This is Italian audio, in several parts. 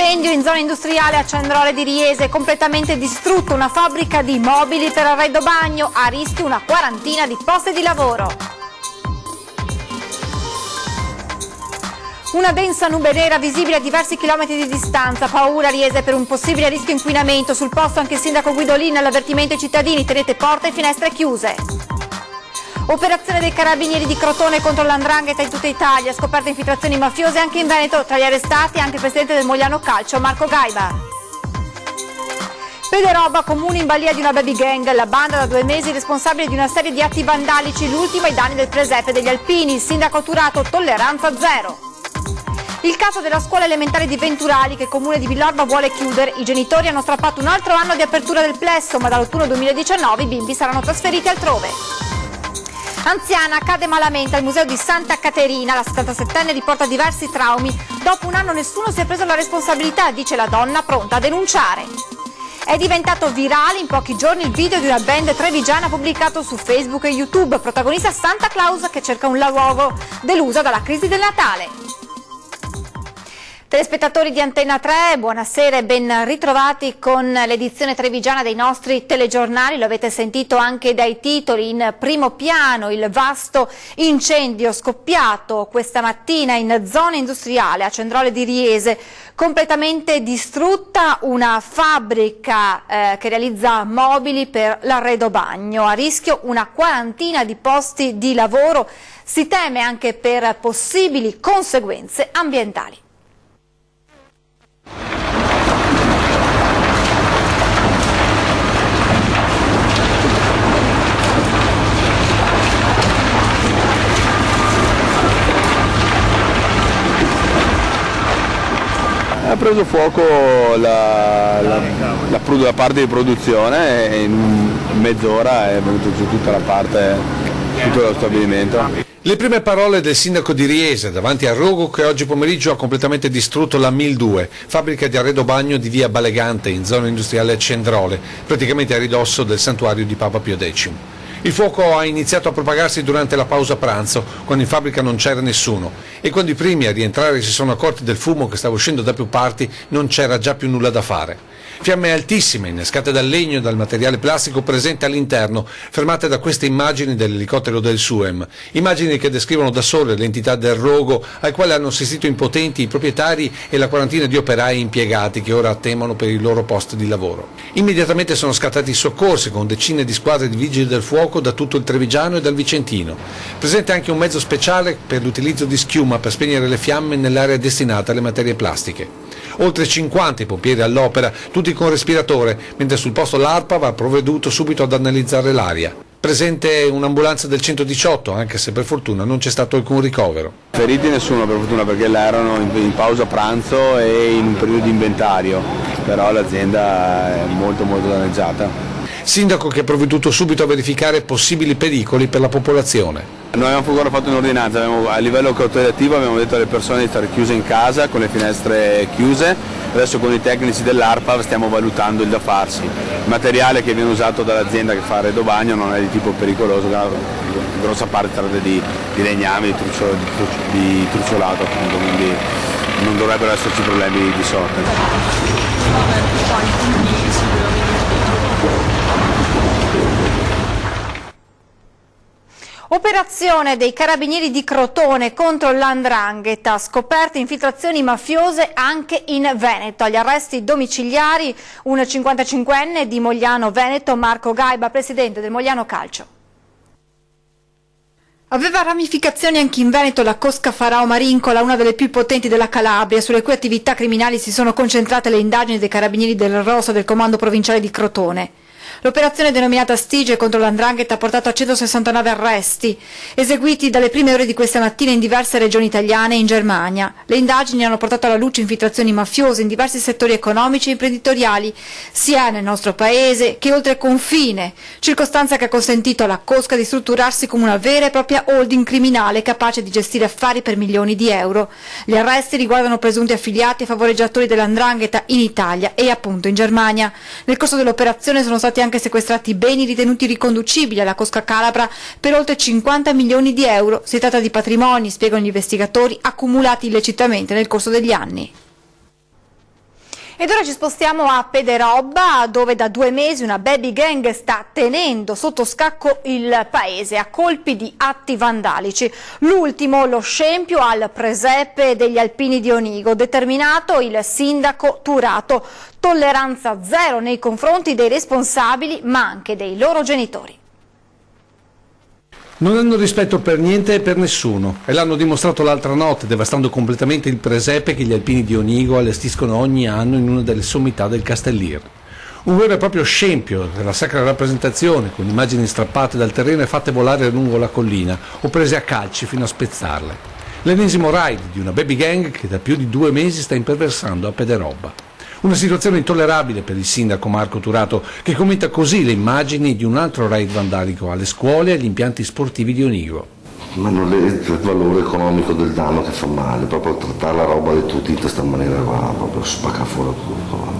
Incendio in zona industriale a Cendrole di Riese, completamente distrutto una fabbrica di mobili per arredo bagno, a rischio una quarantina di posti di lavoro. Una densa nube nera visibile a diversi chilometri di distanza, paura a Riese per un possibile rischio inquinamento, sul posto anche il sindaco Guidolin, all'avvertimento ai cittadini, tenete porte e finestre chiuse. Operazione dei carabinieri di Crotone contro l''ndrangheta in tutta Italia, scoperte infiltrazioni mafiose anche in Veneto, tra gli arrestati anche il presidente del Mogliano Calcio Marco Gaiba. Pederoba, comune in balia di una baby gang, la banda da 2 mesi responsabile di una serie di atti vandalici, l'ultimo ai danni del presepe degli Alpini, il sindaco Turato, tolleranza zero. Il caso della scuola elementare di Venturali che il comune di Villorba vuole chiudere, i genitori hanno strappato un altro anno di apertura del plesso, ma dall'autunno 2019 i bimbi saranno trasferiti altrove. Anziana cade malamente al museo di Santa Caterina, la 77enne riporta diversi traumi, dopo un anno nessuno si è preso la responsabilità, dice la donna pronta a denunciare. È diventato virale in pochi giorni il video di una band trevigiana pubblicato su Facebook e YouTube, protagonista Santa Claus che cerca un lavoro delusa dalla crisi del Natale. Telespettatori di Antenna 3, buonasera e ben ritrovati con l'edizione trevigiana dei nostri telegiornali. Lo avete sentito anche dai titoli, in primo piano il vasto incendio scoppiato questa mattina in zona industriale a Cendrole di Riese, completamente distrutta una fabbrica che realizza mobili per l'arredo bagno, a rischio una quarantina di posti di lavoro, si teme anche per possibili conseguenze ambientali. Ha preso fuoco la parte di produzione e in mezz'ora è venuto giù tutta la parte, tutto lo stabilimento. Le prime parole del sindaco di Riese davanti al rogo che oggi pomeriggio ha completamente distrutto la Mil 2, fabbrica di arredo bagno di via Balegante in zona industriale a Cendrole, praticamente a ridosso del santuario di Papa Pio X. Il fuoco ha iniziato a propagarsi durante la pausa pranzo, quando in fabbrica non c'era nessuno, e quando i primi a rientrare si sono accorti del fumo che stava uscendo da più parti, non c'era già più nulla da fare. Fiamme altissime, innescate dal legno e dal materiale plastico presente all'interno, fermate da queste immagini dell'elicottero del SUEM, immagini che descrivono da sole l'entità del rogo al quale hanno assistito impotenti i proprietari e la quarantina di operai impiegati che ora temono per i loro posti di lavoro. Immediatamente sono scattati i soccorsi con decine di squadre di vigili del fuoco da tutto il Trevigiano e dal Vicentino. Presente anche un mezzo speciale per l'utilizzo di schiuma per spegnere le fiamme nell'area destinata alle materie plastiche. Oltre 50 i pompieri all'opera, tutti con respiratore, mentre sul posto l'ARPA va provveduto subito ad analizzare l'aria. Presente un'ambulanza del 118, anche se per fortuna non c'è stato alcun ricovero. Feriti nessuno per fortuna, perché là erano in pausa pranzo e in un periodo di inventario, però l'azienda è molto danneggiata. Sindaco che ha provveduto subito a verificare possibili pericoli per la popolazione. Noi abbiamo fatto un'ordinanza, a livello cautelativo abbiamo detto alle persone di stare chiuse in casa con le finestre chiuse, adesso con i tecnici dell'ARPA stiamo valutando il da farsi. Il materiale che viene usato dall'azienda che fa arredo bagno non è di tipo pericoloso, grossa parte tratta di legname, di truciolato appunto, quindi non dovrebbero esserci problemi di sorte. Operazione dei carabinieri di Crotone contro l''ndrangheta, scoperte infiltrazioni mafiose anche in Veneto. Agli arresti domiciliari un 55enne di Mogliano Veneto, Marco Gaiba, presidente del Mogliano Calcio. Aveva ramificazioni anche in Veneto la cosca Farao Marincola, una delle più potenti della Calabria, sulle cui attività criminali si sono concentrate le indagini dei carabinieri del Rosso del comando provinciale di Crotone. L'operazione denominata Stige contro l''ndrangheta ha portato a 169 arresti, eseguiti dalle prime ore di questa mattina in diverse regioni italiane e in Germania. Le indagini hanno portato alla luce infiltrazioni mafiose in diversi settori economici e imprenditoriali, sia nel nostro paese che oltre confine, circostanza che ha consentito alla cosca di strutturarsi come una vera e propria holding criminale capace di gestire affari per milioni di euro. Gli arresti riguardano presunti affiliati e favoreggiatori dell''ndrangheta in Italia e appunto in Germania. Nel corso dell'operazione sono stati anche sequestrati beni ritenuti riconducibili alla cosca calabra per oltre 50 milioni di euro. Si tratta di patrimoni, spiegano gli investigatori, accumulati illecitamente nel corso degli anni. Ed ora ci spostiamo a Pederobba, dove da 2 mesi una baby gang sta tenendo sotto scacco il paese a colpi di atti vandalici. L'ultimo, lo scempio al presepe degli Alpini di Onigo, determinato il sindaco Turato. Tolleranza zero nei confronti dei responsabili, ma anche dei loro genitori. Non hanno rispetto per niente e per nessuno, e l'hanno dimostrato l'altra notte, devastando completamente il presepe che gli Alpini di Onigo allestiscono ogni anno in una delle sommità del Castellir. Un vero e proprio scempio della sacra rappresentazione, con immagini strappate dal terreno e fatte volare lungo la collina, o prese a calci fino a spezzarle. L'ennesimo raid di una baby gang che da più di 2 mesi sta imperversando a Pederobba. Una situazione intollerabile per il sindaco Marco Turato, che commenta così le immagini di un altro raid vandalico alle scuole e agli impianti sportivi di Onigo. Ma non è il valore economico del danno che fa male, proprio trattare la roba di tutti in questa maniera qua, proprio spacca fuori tutto.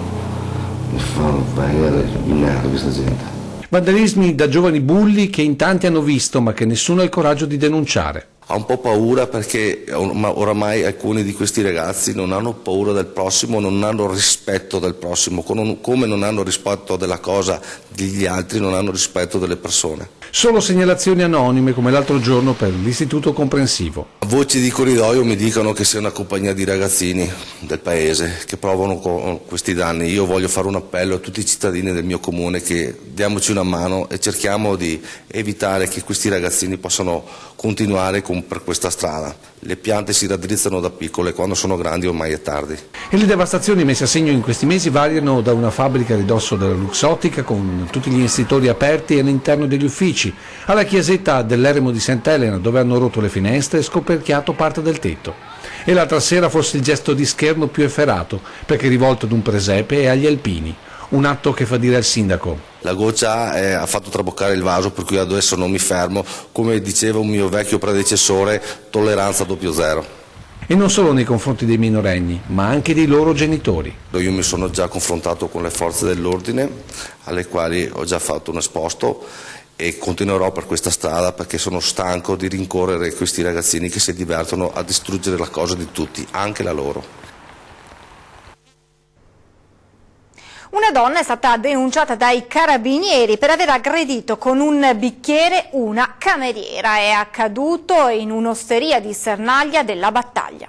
Mi fa venire i nervi questa gente. Vandalismi da giovani bulli che in tanti hanno visto ma che nessuno ha il coraggio di denunciare. Ha un po' paura perché oramai alcuni di questi ragazzi non hanno paura del prossimo, non hanno rispetto del prossimo, come non hanno rispetto della cosa degli altri, non hanno rispetto delle persone. Solo segnalazioni anonime come l'altro giorno per l'istituto comprensivo. Voci di corridoio mi dicono che sia una compagnia di ragazzini del paese che provano con questi danni. Io voglio fare un appello a tutti i cittadini del mio comune che diamoci una mano e cerchiamo di evitare che questi ragazzini possano continuare per questa strada. Le piante si raddrizzano da piccole, quando sono grandi ormai è tardi. E le devastazioni messe a segno in questi mesi variano da una fabbrica a ridosso della Luxottica con tutti gli insitori aperti all'interno degli uffici, alla chiesetta dell'Eremo di Sant'Elena dove hanno rotto le finestre e scoperchiato parte del tetto. E l'altra sera forse il gesto di scherno più efferato, perché rivolto ad un presepe e agli alpini. Un atto che fa dire al sindaco: la goccia ha fatto traboccare il vaso, per cui adesso non mi fermo. Come diceva un mio vecchio predecessore, tolleranza 00. E non solo nei confronti dei minorenni, ma anche dei loro genitori. Io mi sono già confrontato con le forze dell'ordine, alle quali ho già fatto un esposto, e continuerò per questa strada perché sono stanco di rincorrere questi ragazzini che si divertono a distruggere la cosa di tutti, anche la loro. Una donna è stata denunciata dai carabinieri per aver aggredito con un bicchiere una cameriera. È accaduto in un'osteria di Sernaglia della Battaglia.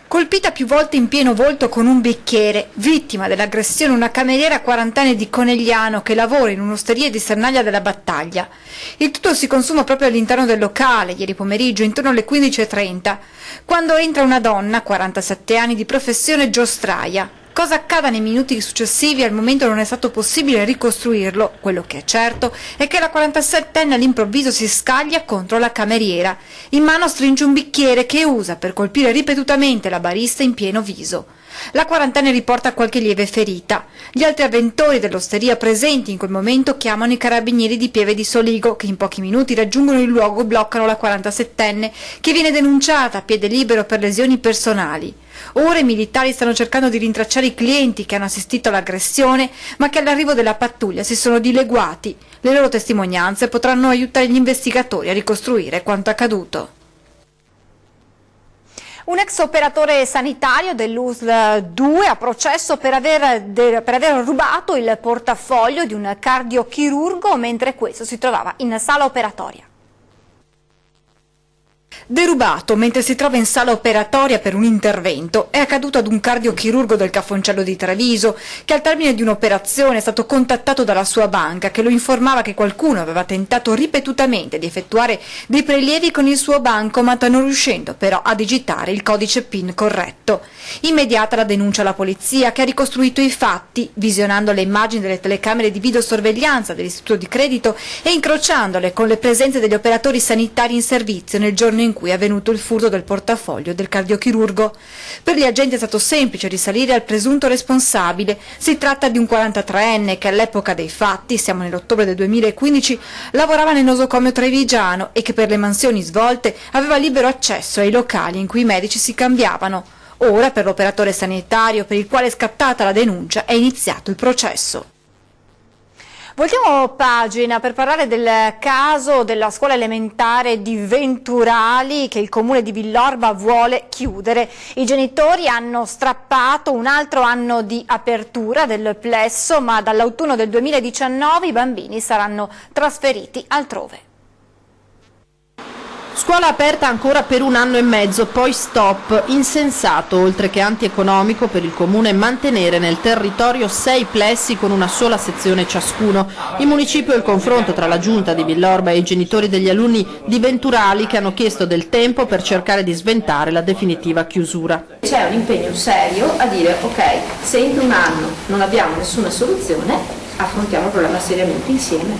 Colpita più volte in pieno volto con un bicchiere, vittima dell'aggressione una cameriera 40enne di Conegliano che lavora in un'osteria di Sernaglia della Battaglia. Il tutto si consuma proprio all'interno del locale, ieri pomeriggio, intorno alle 15:30, quando entra una donna, 47 anni, di professione giostraia. Cosa accada nei minuti successivi al momento non è stato possibile ricostruirlo. Quello che è certo è che la 47enne all'improvviso si scaglia contro la cameriera. In mano stringe un bicchiere che usa per colpire ripetutamente la barista in pieno viso. La 40enne riporta qualche lieve ferita. Gli altri avventori dell'osteria presenti in quel momento chiamano i carabinieri di Pieve di Soligo, che in pochi minuti raggiungono il luogo e bloccano la 47enne, che viene denunciata a piede libero per lesioni personali. Ora i militari stanno cercando di rintracciare i clienti che hanno assistito all'aggressione, ma che all'arrivo della pattuglia si sono dileguati. Le loro testimonianze potranno aiutare gli investigatori a ricostruire quanto accaduto. Un ex operatore sanitario dell'USL 2 a processo per aver rubato il portafoglio di un cardiochirurgo mentre questo si trovava in sala operatoria. Derubato mentre si trova in sala operatoria per un intervento, è accaduto ad un cardiochirurgo del Cafoncello di Treviso che al termine di un'operazione è stato contattato dalla sua banca che lo informava che qualcuno aveva tentato ripetutamente di effettuare dei prelievi con il suo bancomat, non riuscendo però a digitare il codice PIN corretto. Immediata la denuncia alla polizia, che ha ricostruito i fatti visionando le immagini delle telecamere di videosorveglianza dell'istituto di credito e incrociandole con le presenze degli operatori sanitari in servizio nel giorno in cui è avvenuto il furto del portafoglio del cardiochirurgo. Per gli agenti è stato semplice risalire al presunto responsabile. Si tratta di un 43enne che all'epoca dei fatti, siamo nell'ottobre del 2015, lavorava nel nosocomio trevigiano e che per le mansioni svolte aveva libero accesso ai locali in cui i medici si cambiavano. Ora, per l'operatore sanitario per il quale è scattata la denuncia, è iniziato il processo. Voltiamo pagina per parlare del caso della scuola elementare di Venturali che il comune di Villorba vuole chiudere. I genitori hanno strappato un altro anno di apertura del plesso, ma dall'autunno del 2019 i bambini saranno trasferiti altrove. Scuola aperta ancora per 1 anno e mezzo, poi stop. Insensato, oltre che antieconomico per il comune, mantenere nel territorio 6 plessi con una sola sezione ciascuno. Il municipio e il confronto tra la giunta di Villorba e i genitori degli alunni di Venturali che hanno chiesto del tempo per cercare di sventare la definitiva chiusura. C'è un impegno serio a dire ok, se entro 1 anno non abbiamo nessuna soluzione, affrontiamo il problema seriamente insieme,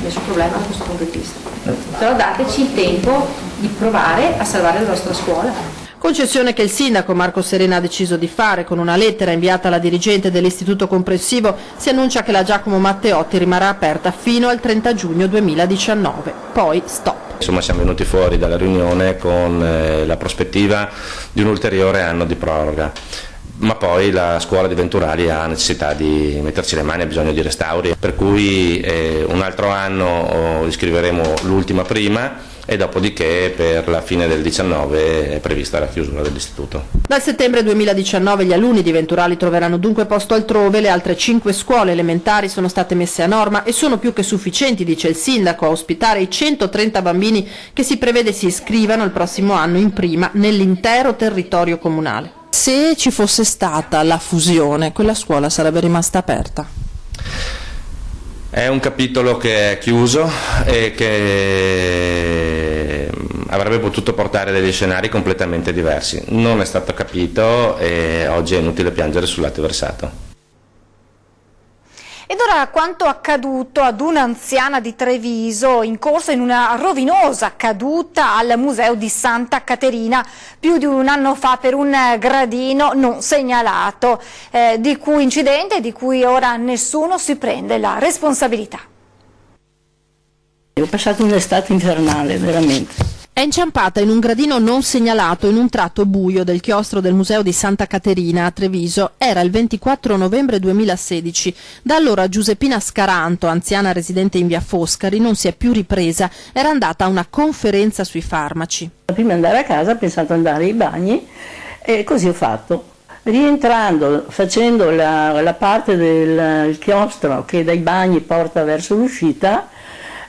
nessun problema da questo punto di vista. Però dateci il tempo di provare a salvare la nostra scuola. Concessione che il sindaco Marco Serena ha deciso di fare. Con una lettera inviata alla dirigente dell'istituto comprensivo si annuncia che la Giacomo Matteotti rimarrà aperta fino al 30 giugno 2019, poi stop. Insomma, siamo venuti fuori dalla riunione con la prospettiva di un ulteriore anno di proroga. Ma poi la scuola di Venturali ha necessità di metterci le mani, ha bisogno di restauri, per cui un altro anno iscriveremo l'ultima prima e dopodiché per la fine del 19 è prevista la chiusura dell'istituto. Dal settembre 2019 gli alunni di Venturali troveranno dunque posto altrove, le altre 5 scuole elementari sono state messe a norma e sono più che sufficienti, dice il sindaco, a ospitare i 130 bambini che si prevede si iscrivano il prossimo anno in prima nell'intero territorio comunale. Se ci fosse stata la fusione, quella scuola sarebbe rimasta aperta? È un capitolo che è chiuso e che avrebbe potuto portare degli scenari completamente diversi. Non è stato capito e oggi è inutile piangere sul latte versato. Ed ora quanto accaduto ad un'anziana di Treviso incorsa in una rovinosa caduta al museo di Santa Caterina più di 1 anno fa per un gradino non segnalato, di cui incidente di cui ora nessuno si prende la responsabilità. Ho passato un'estate infernale, veramente. È inciampata in un gradino non segnalato in un tratto buio del chiostro del museo di Santa Caterina a Treviso. Era il 24 novembre 2016. Da allora Giuseppina Scaranto, anziana residente in via Foscari, non si è più ripresa. Era andata a una conferenza sui farmaci. Prima di andare a casa ho pensato ad andare ai bagni e così ho fatto. Rientrando, facendo la parte del chiostro che dai bagni porta verso l'uscita,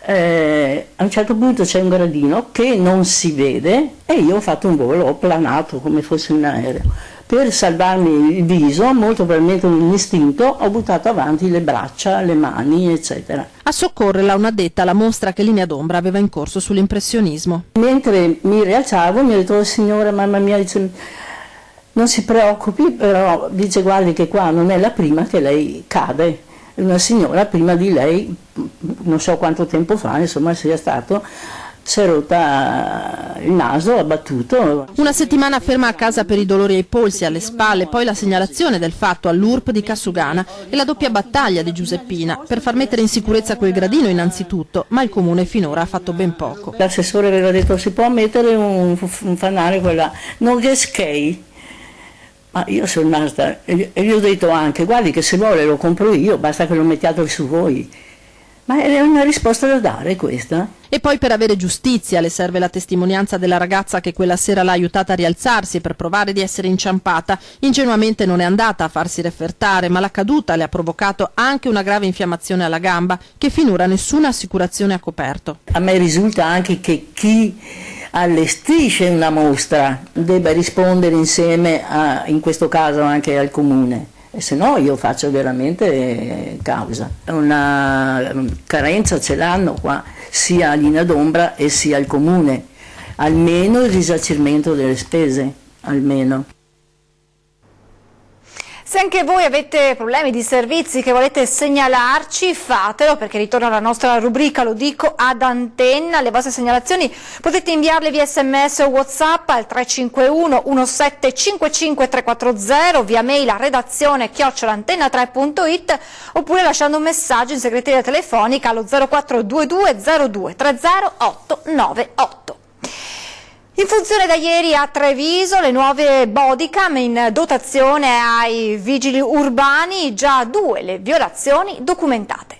a un certo punto c'è un gradino che non si vede e io ho fatto un volo, ho planato come fosse un aereo. Per salvarmi il viso, molto probabilmente un istinto, ho buttato avanti le braccia, le mani, eccetera. A soccorrerla un'addetta alla mostra che Linea d'Ombra aveva in corso sull'impressionismo. Mentre mi rialzavo mi ha detto: oh, signora, mamma mia, dice, non si preoccupi, però dice guardi che qua non è la prima che lei cade. Una signora prima di lei, non so quanto tempo fa, insomma sia stato, si è rotta il naso, ha battuto. Una settimana ferma a casa per i dolori ai polsi, alle spalle, poi la segnalazione del fatto all'URP di Cassugana e la doppia battaglia di Giuseppina per far mettere in sicurezza quel gradino innanzitutto, ma il comune finora ha fatto ben poco. L'assessore aveva detto si può mettere un fanale quella, non che skate. Ma io sono rimasta e gli ho detto anche, guardi che se vuole lo compro io, basta che lo mettiate su voi. Ma è una risposta da dare questa? E poi per avere giustizia le serve la testimonianza della ragazza che quella sera l'ha aiutata a rialzarsi per provare di essere inciampata. Ingenuamente non è andata a farsi refertare, ma la caduta le ha provocato anche una grave infiammazione alla gamba che finora nessuna assicurazione ha coperto. A me risulta anche che chi allestisce una mostra debba rispondere insieme in questo caso anche al comune, e se no io faccio veramente causa. Una carenza ce l'hanno qua sia Linea d'Ombra e sia il comune, almeno il risarcimento delle spese, almeno. Se anche voi avete problemi di servizi che volete segnalarci, fatelo, perché ritorna alla nostra rubrica Lo dico ad antenna. Le vostre segnalazioni potete inviarle via SMS o WhatsApp al 351 1755 340, via mail a redazione@antenna3.it oppure lasciando un messaggio in segreteria telefonica allo 0422 02 30898. In funzione da ieri a Treviso le nuove bodycam in dotazione ai vigili urbani, già 2 le violazioni documentate.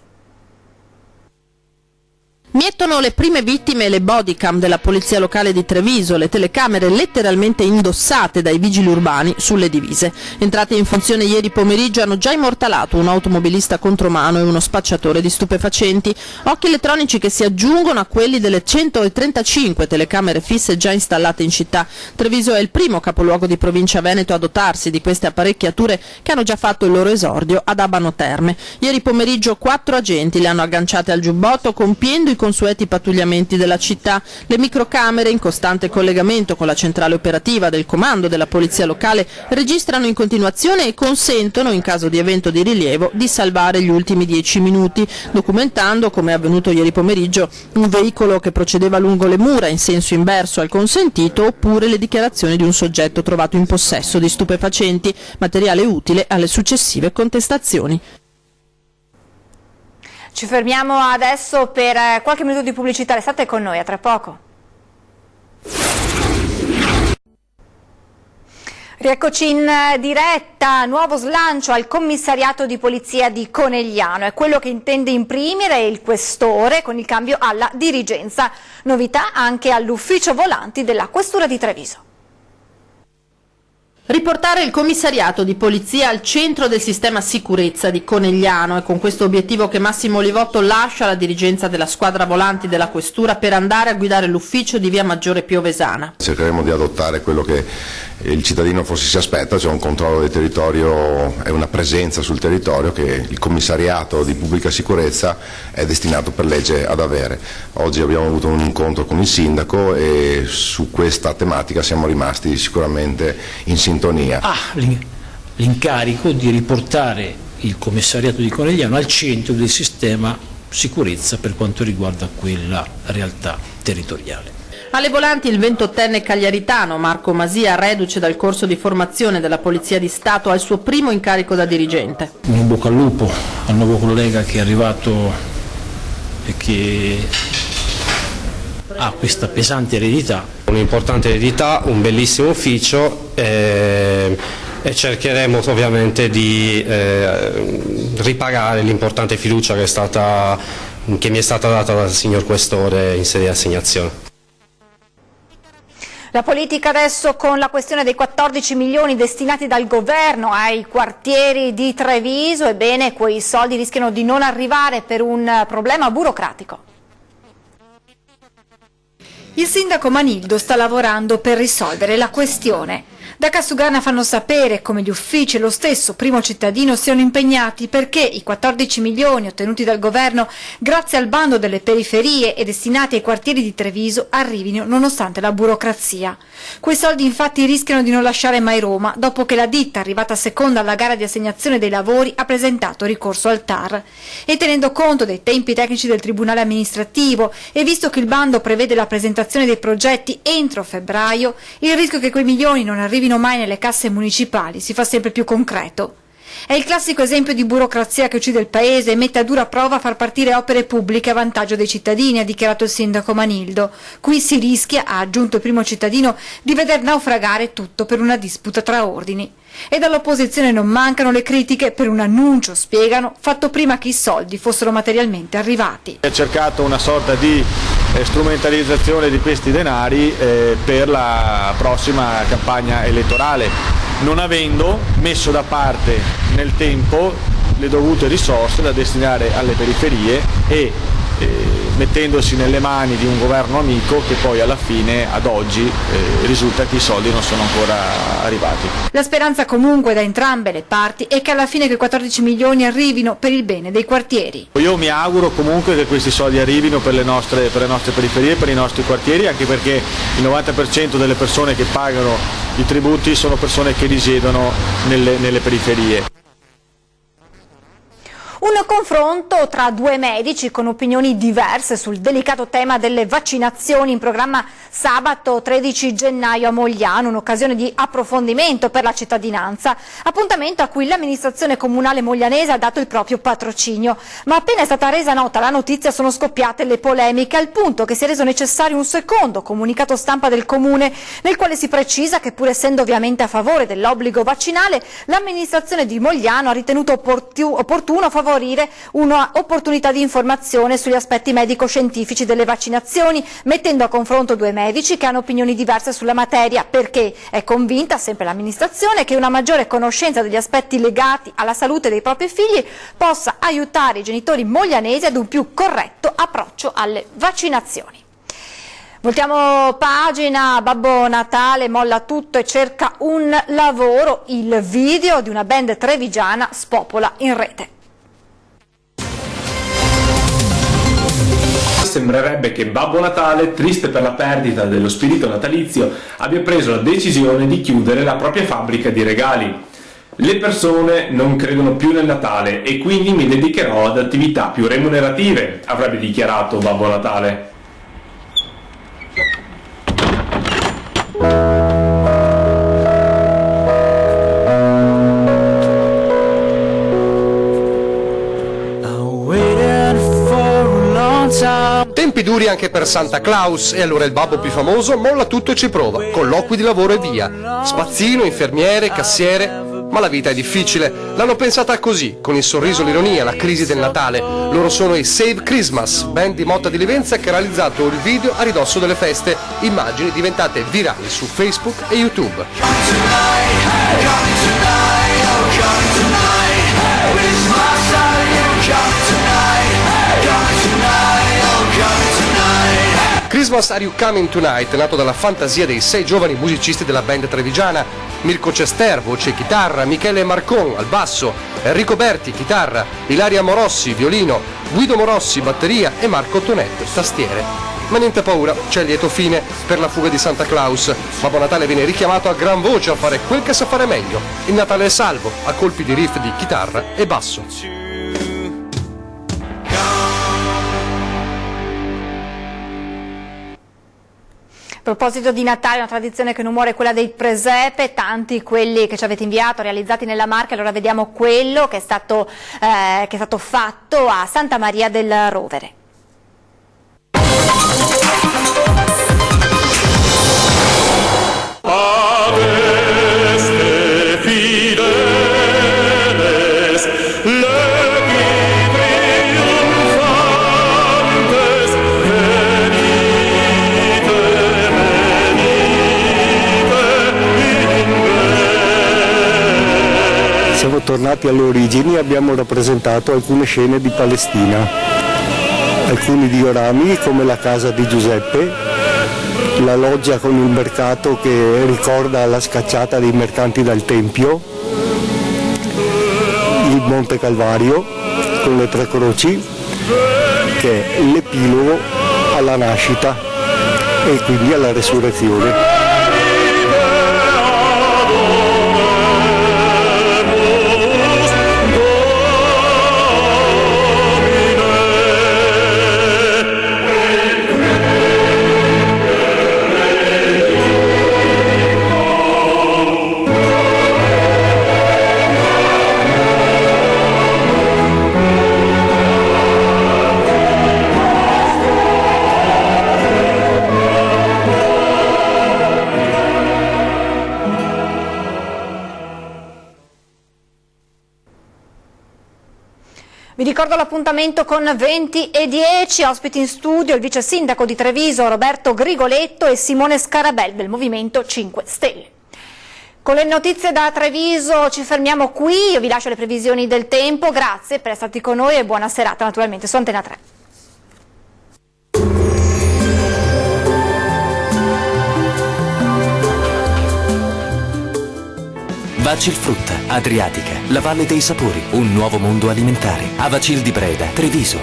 Miettono le prime vittime le bodycam della polizia locale di Treviso, le telecamere letteralmente indossate dai vigili urbani sulle divise. Entrate in funzione ieri pomeriggio hanno già immortalato un automobilista contromano e uno spacciatore di stupefacenti. Occhi elettronici che si aggiungono a quelli delle 135 telecamere fisse già installate in città. Treviso è il primo capoluogo di provincia Veneto a dotarsi di queste apparecchiature che hanno già fatto il loro esordio ad Abano Terme. Ieri pomeriggio 4 agenti le hanno agganciate al giubbotto compiendo i consueti pattugliamenti della città. Le microcamere, in costante collegamento con la centrale operativa del comando della polizia locale, registrano in continuazione e consentono, in caso di evento di rilievo, di salvare gli ultimi 10 minuti, documentando, come è avvenuto ieri pomeriggio, un veicolo che procedeva lungo le mura in senso inverso al consentito, oppure le dichiarazioni di un soggetto trovato in possesso di stupefacenti, materiale utile alle successive contestazioni. Ci fermiamo adesso per qualche minuto di pubblicità, restate con noi, a tra poco. Rieccoci in diretta, nuovo slancio al commissariato di polizia di Conegliano, è quello che intende imprimere il questore con il cambio alla dirigenza, novità anche all'ufficio volanti della questura di Treviso. Riportare il commissariato di polizia al centro del sistema sicurezza di Conegliano, è con questo obiettivo che Massimo Livotto lascia la dirigenza della squadra volanti della questura per andare a guidare l'ufficio di via Maggiore Piovesana. Cercheremo di adottare quello che il cittadino forse si aspetta, cioè un controllo del territorio e una presenza sul territorio che il commissariato di pubblica sicurezza è destinato per legge ad avere. Oggi abbiamo avuto un incontro con il sindaco e su questa tematica siamo rimasti sicuramente in sintonia. L'incarico di riportare il commissariato di Conegliano al centro del sistema sicurezza per quanto riguarda quella realtà territoriale. Alle volanti il 28enne cagliaritano Marco Masia, reduce dal corso di formazione della Polizia di Stato, ha il suo primo incarico da dirigente. Un bocca al lupo al nuovo collega che è arrivato e che ha questa pesante eredità. Un'importante eredità, un bellissimo ufficio e cercheremo ovviamente di ripagare l'importante fiducia che mi è stata data dal signor Questore in sede di assegnazione. La politica adesso con la questione dei 14 milioni destinati dal governo ai quartieri di Treviso, ebbene quei soldi rischiano di non arrivare per un problema burocratico. Il sindaco Manildo sta lavorando per risolvere la questione. Da Cassugarna fanno sapere come gli uffici e lo stesso primo cittadino siano impegnati perché i 14 milioni ottenuti dal governo grazie al bando delle periferie e destinati ai quartieri di Treviso arrivino nonostante la burocrazia. Quei soldi infatti rischiano di non lasciare mai Roma dopo che la ditta, arrivata seconda alla gara di assegnazione dei lavori, ha presentato ricorso al TAR. E tenendo conto dei tempi tecnici del Tribunale amministrativo e visto che il bando prevede la presentazione dei progetti entro febbraio, il rischio che quei milioni non arrivino mai nelle casse municipali si fa sempre più concreto. È il classico esempio di burocrazia che uccide il paese e mette a dura prova a far partire opere pubbliche a vantaggio dei cittadini, ha dichiarato il sindaco Manildo. Qui si rischia, ha aggiunto il primo cittadino, di veder naufragare tutto per una disputa tra ordini. E dall'opposizione non mancano le critiche per un annuncio, spiegano, fatto prima che i soldi fossero materialmente arrivati. Ha cercato una sorta di strumentalizzazione di questi denari per la prossima campagna elettorale, non avendo messo da parte nel tempo le dovute risorse da destinare alle periferie e mettendosi nelle mani di un governo amico che poi alla fine, ad oggi, risulta che i soldi non sono ancora arrivati. La speranza comunque da entrambe le parti è che alla fine quei 14 milioni arrivino per il bene dei quartieri. Io mi auguro comunque che questi soldi arrivino per le nostre periferie, per i nostri quartieri, anche perché il 90% delle persone che pagano i tributi sono persone che risiedono nelle periferie. Un confronto tra due medici con opinioni diverse sul delicato tema delle vaccinazioni in programma sabato 13 gennaio a Mogliano, un'occasione di approfondimento per la cittadinanza, appuntamento a cui l'amministrazione comunale moglianese ha dato il proprio patrocinio. Ma appena è stata resa nota la notizia sono scoppiate le polemiche, al punto che si è reso necessario un secondo comunicato stampa del comune nel quale si precisa che, pur essendo ovviamente a favore dell'obbligo vaccinale, l'amministrazione di Mogliano ha ritenuto opportuno favorire favorire un'opportunità di informazione sugli aspetti medico-scientifici delle vaccinazioni, mettendo a confronto due medici che hanno opinioni diverse sulla materia, perché è convinta, sempre l'amministrazione, che una maggiore conoscenza degli aspetti legati alla salute dei propri figli possa aiutare i genitori moglianesi ad un più corretto approccio alle vaccinazioni. Voltiamo pagina, Babbo Natale molla tutto e cerca un lavoro, il video di una band trevigiana spopola in rete. Sembrerebbe che Babbo Natale, triste per la perdita dello spirito natalizio, abbia preso la decisione di chiudere la propria fabbrica di regali. Le persone non credono più nel Natale e quindi mi dedicherò ad attività più remunerative, avrebbe dichiarato Babbo Natale. Tempi duri anche per Santa Claus e allora il babbo più famoso molla tutto e ci prova, colloqui di lavoro e via. Spazzino, infermiere, cassiere, ma la vita è difficile. L'hanno pensata così, con il sorriso, l'ironia, la crisi del Natale. Loro sono i Save Christmas, band di Motta di Livenza che ha realizzato il video a ridosso delle feste, immagini diventate virali su Facebook e YouTube. Christmas Are You Coming Tonight, nato dalla fantasia dei 6 giovani musicisti della band trevigiana: Mirko Cester, voce e chitarra, Michele Marcon al basso, Enrico Berti, chitarra, Ilaria Morossi, violino, Guido Morossi, batteria e Marco Tonet, tastiere. Ma niente paura, c'è lieto fine per la fuga di Santa Claus. Babbo Natale viene richiamato a gran voce a fare quel che sa fare meglio. Il Natale è salvo, a colpi di riff di chitarra e basso. A proposito di Natale, una tradizione che non muore è quella dei presepe, tanti quelli che ci avete inviato, realizzati nella Marca. Allora vediamo quello che è stato fatto a Santa Maria del Rovere. Siamo tornati alle origini e abbiamo rappresentato alcune scene di Palestina, alcuni diorami come la casa di Giuseppe, la loggia con il mercato che ricorda la scacciata dei mercanti dal Tempio, il Monte Calvario con le 3 croci che è l'epilogo alla nascita e quindi alla resurrezione. Vi ricordo l'appuntamento con 20 e 10, ospiti in studio il vice sindaco di Treviso Roberto Grigoletto e Simone Scarabel del Movimento 5 Stelle. Con le notizie da Treviso ci fermiamo qui, io vi lascio le previsioni del tempo, grazie per essere stati con noi e buona serata naturalmente su Antena 3. Vacilfrutta, Adriatica, la Valle dei Sapori, un nuovo mondo alimentare. Avacil di Breda, Treviso.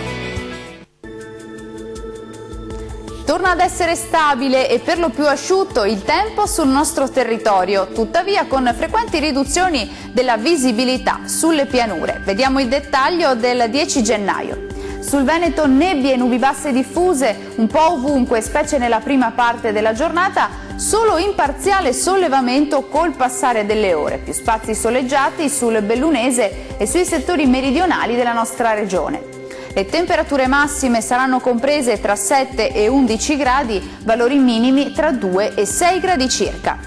Torna ad essere stabile e per lo più asciutto il tempo sul nostro territorio, tuttavia con frequenti riduzioni della visibilità sulle pianure. Vediamo il dettaglio del 10 gennaio. Sul Veneto nebbie e nubi basse diffuse un po' ovunque, specie nella prima parte della giornata, solo in parziale sollevamento col passare delle ore, più spazi soleggiati sul Bellunese e sui settori meridionali della nostra regione. Le temperature massime saranno comprese tra 7 e 11 gradi, valori minimi tra 2 e 6 gradi circa.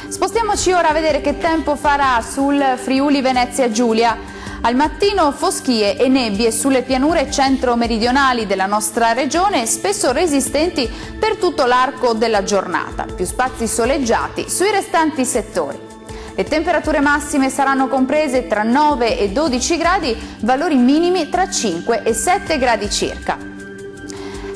Spostiamoci ora a vedere che tempo farà sul Friuli Venezia Giulia. Al mattino foschie e nebbie sulle pianure centro-meridionali della nostra regione, spesso resistenti per tutto l'arco della giornata, più spazi soleggiati sui restanti settori. Le temperature massime saranno comprese tra 9 e 12 gradi, valori minimi tra 5 e 7 gradi circa.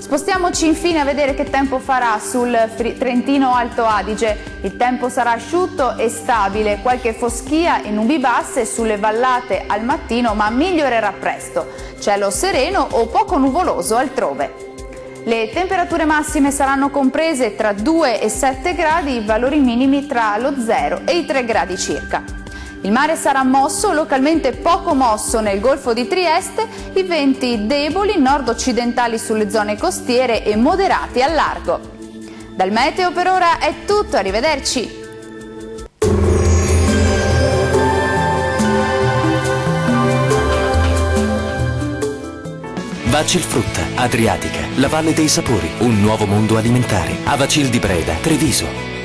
Spostiamoci infine a vedere che tempo farà sul Trentino Alto Adige. Il tempo sarà asciutto e stabile, qualche foschia e nubi basse sulle vallate al mattino, ma migliorerà presto. Cielo sereno o poco nuvoloso altrove. Le temperature massime saranno comprese tra 2 e 7 gradi, valori minimi tra lo 0 e i 3 gradi circa. Il mare sarà mosso, localmente poco mosso nel Golfo di Trieste, i venti deboli nord-occidentali sulle zone costiere e moderati al largo. Dal meteo per ora è tutto, arrivederci! Vacil Frutta, Adriatica, la Valle dei Sapori, un nuovo mondo alimentare. Avacil di Breda, Treviso.